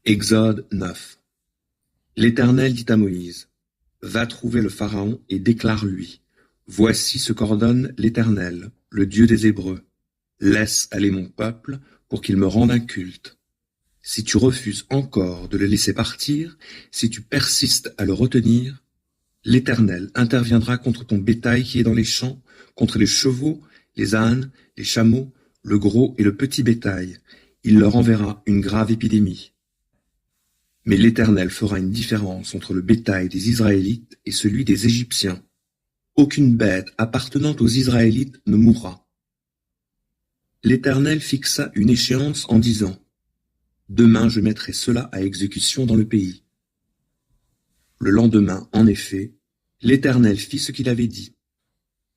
Exode 9. L'Éternel dit à Moïse, va trouver le Pharaon et déclare-lui, voici ce qu'ordonne l'Éternel, le Dieu des Hébreux. Laisse aller mon peuple pour qu'il me rende un culte. Si tu refuses encore de le laisser partir, si tu persistes à le retenir, l'Éternel interviendra contre ton bétail qui est dans les champs, contre les chevaux, les ânes, les chameaux, le gros et le petit bétail. Il leur enverra une grave épidémie. Mais l'Éternel fera une différence entre le bétail des Israélites et celui des Égyptiens. Aucune bête appartenant aux Israélites ne mourra. L'Éternel fixa une échéance en disant, demain je mettrai cela à exécution dans le pays. Le lendemain, en effet, l'Éternel fit ce qu'il avait dit.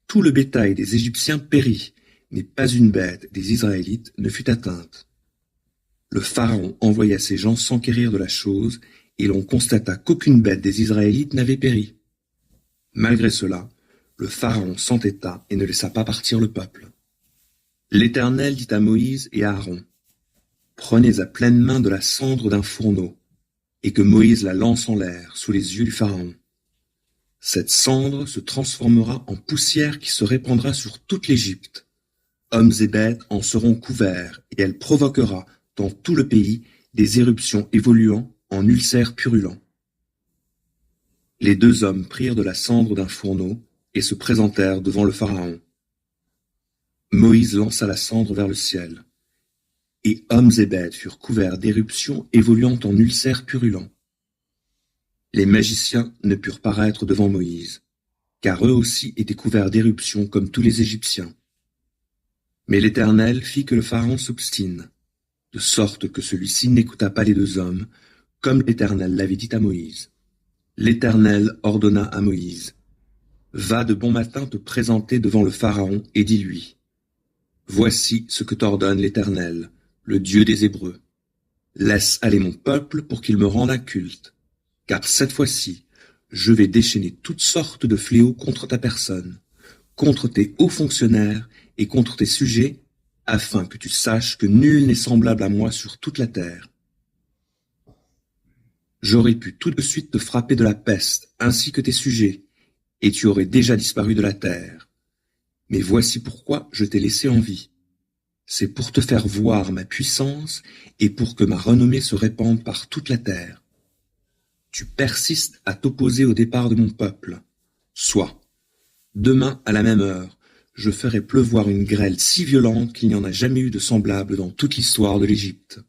Tout le bétail des Égyptiens périt, mais pas une bête des Israélites ne fut atteinte. Le Pharaon envoya ses gens s'enquérir de la chose, et l'on constata qu'aucune bête des Israélites n'avait péri. Malgré cela, le Pharaon s'entêta et ne laissa pas partir le peuple. L'Éternel dit à Moïse et à Aaron, prenez à pleine main de la cendre d'un fourneau, et que Moïse la lance en l'air sous les yeux du Pharaon. Cette cendre se transformera en poussière qui se répandra sur toute l'Égypte. Hommes et bêtes en seront couverts, et elle provoquera dans tout le pays des éruptions évoluant en ulcères purulents. Les deux hommes prirent de la cendre d'un fourneau et se présentèrent devant le Pharaon. Moïse lança la cendre vers le ciel, et hommes et bêtes furent couverts d'éruptions évoluant en ulcères purulents. Les magiciens ne purent paraître devant Moïse, car eux aussi étaient couverts d'éruptions comme tous les Égyptiens. Mais l'Éternel fit que le Pharaon s'obstine, de sorte que celui-ci n'écouta pas les deux hommes, comme l'Éternel l'avait dit à Moïse. L'Éternel ordonna à Moïse, « Va de bon matin te présenter devant le Pharaon et dis-lui, « Voici ce que t'ordonne l'Éternel, le Dieu des Hébreux. Laisse aller mon peuple pour qu'il me rende un culte, car cette fois-ci, je vais déchaîner toutes sortes de fléaux contre ta personne, contre tes hauts fonctionnaires et contre tes sujets, afin que tu saches que nul n'est semblable à moi sur toute la terre. J'aurais pu tout de suite te frapper de la peste, ainsi que tes sujets, et tu aurais déjà disparu de la terre. Mais voici pourquoi je t'ai laissé en vie. C'est pour te faire voir ma puissance et pour que ma renommée se répande par toute la terre. Tu persistes à t'opposer au départ de mon peuple. Soit, demain à la même heure, je ferai pleuvoir une grêle si violente qu'il n'y en a jamais eu de semblable dans toute l'histoire de l'Égypte.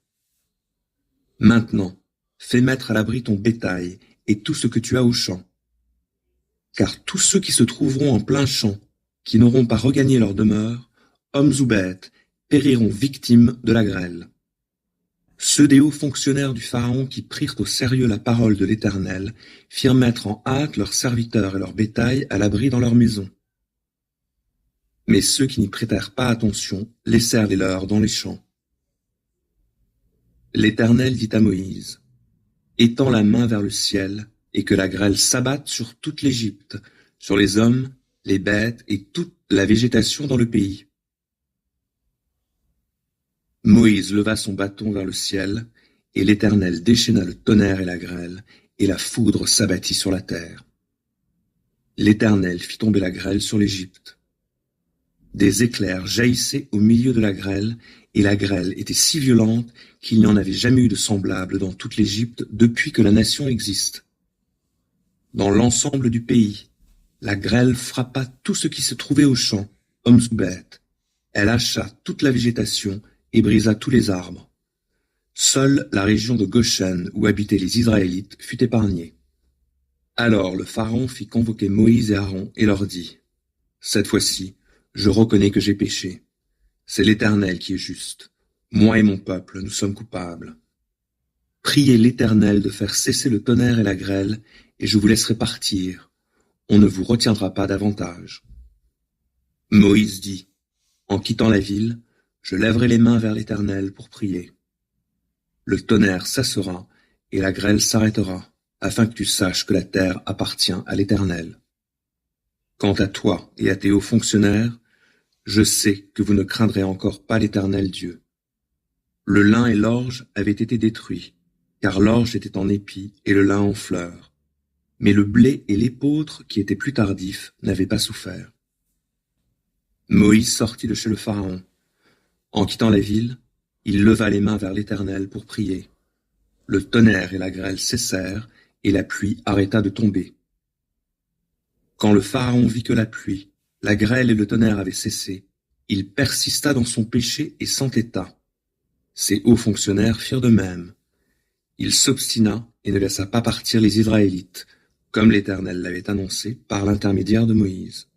Maintenant, fais mettre à l'abri ton bétail et tout ce que tu as au champ. Car tous ceux qui se trouveront en plein champ, qui n'auront pas regagné leur demeure, hommes ou bêtes, périront victimes de la grêle. Ceux des hauts fonctionnaires du Pharaon qui prirent au sérieux la parole de l'Éternel firent mettre en hâte leurs serviteurs et leur bétail à l'abri dans leurs maisons. Mais ceux qui n'y prêtèrent pas attention laissèrent les leurs dans les champs. L'Éternel dit à Moïse, « Étends la main vers le ciel, et que la grêle s'abatte sur toute l'Égypte, sur les hommes, les bêtes et toute la végétation dans le pays. » Moïse leva son bâton vers le ciel, et l'Éternel déchaîna le tonnerre et la grêle, et la foudre s'abattit sur la terre. L'Éternel fit tomber la grêle sur l'Égypte. Des éclairs jaillissaient au milieu de la grêle, et la grêle était si violente qu'il n'y en avait jamais eu de semblable dans toute l'Égypte depuis que la nation existe. Dans l'ensemble du pays, la grêle frappa tout ce qui se trouvait aux champs, hommes ou bêtes. Elle hacha toute la végétation et brisa tous les arbres. Seule la région de Goshen, où habitaient les Israélites, fut épargnée. Alors le Pharaon fit convoquer Moïse et Aaron et leur dit, « Cette fois-ci, je reconnais que j'ai péché. C'est l'Éternel qui est juste. Moi et mon peuple, nous sommes coupables. Priez l'Éternel de faire cesser le tonnerre et la grêle, et je vous laisserai partir. On ne vous retiendra pas davantage. » Moïse dit, « En quittant la ville, je lèverai les mains vers l'Éternel pour prier. Le tonnerre cessera et la grêle s'arrêtera, afin que tu saches que la terre appartient à l'Éternel. Quant à toi et à tes hauts fonctionnaires, je sais que vous ne craindrez encore pas l'Éternel Dieu. Le lin et l'orge avaient été détruits, car l'orge était en épi et le lin en fleurs. Mais le blé et l'épeautre, qui étaient plus tardifs, n'avaient pas souffert. Moïse sortit de chez le Pharaon. En quittant la ville, il leva les mains vers l'Éternel pour prier. Le tonnerre et la grêle cessèrent, et la pluie arrêta de tomber. Quand le Pharaon vit que la pluie, la grêle et le tonnerre avaient cessé, il persista dans son péché et s'entêta. Ses hauts fonctionnaires firent de même. Il s'obstina et ne laissa pas partir les Israélites, comme l'Éternel l'avait annoncé par l'intermédiaire de Moïse.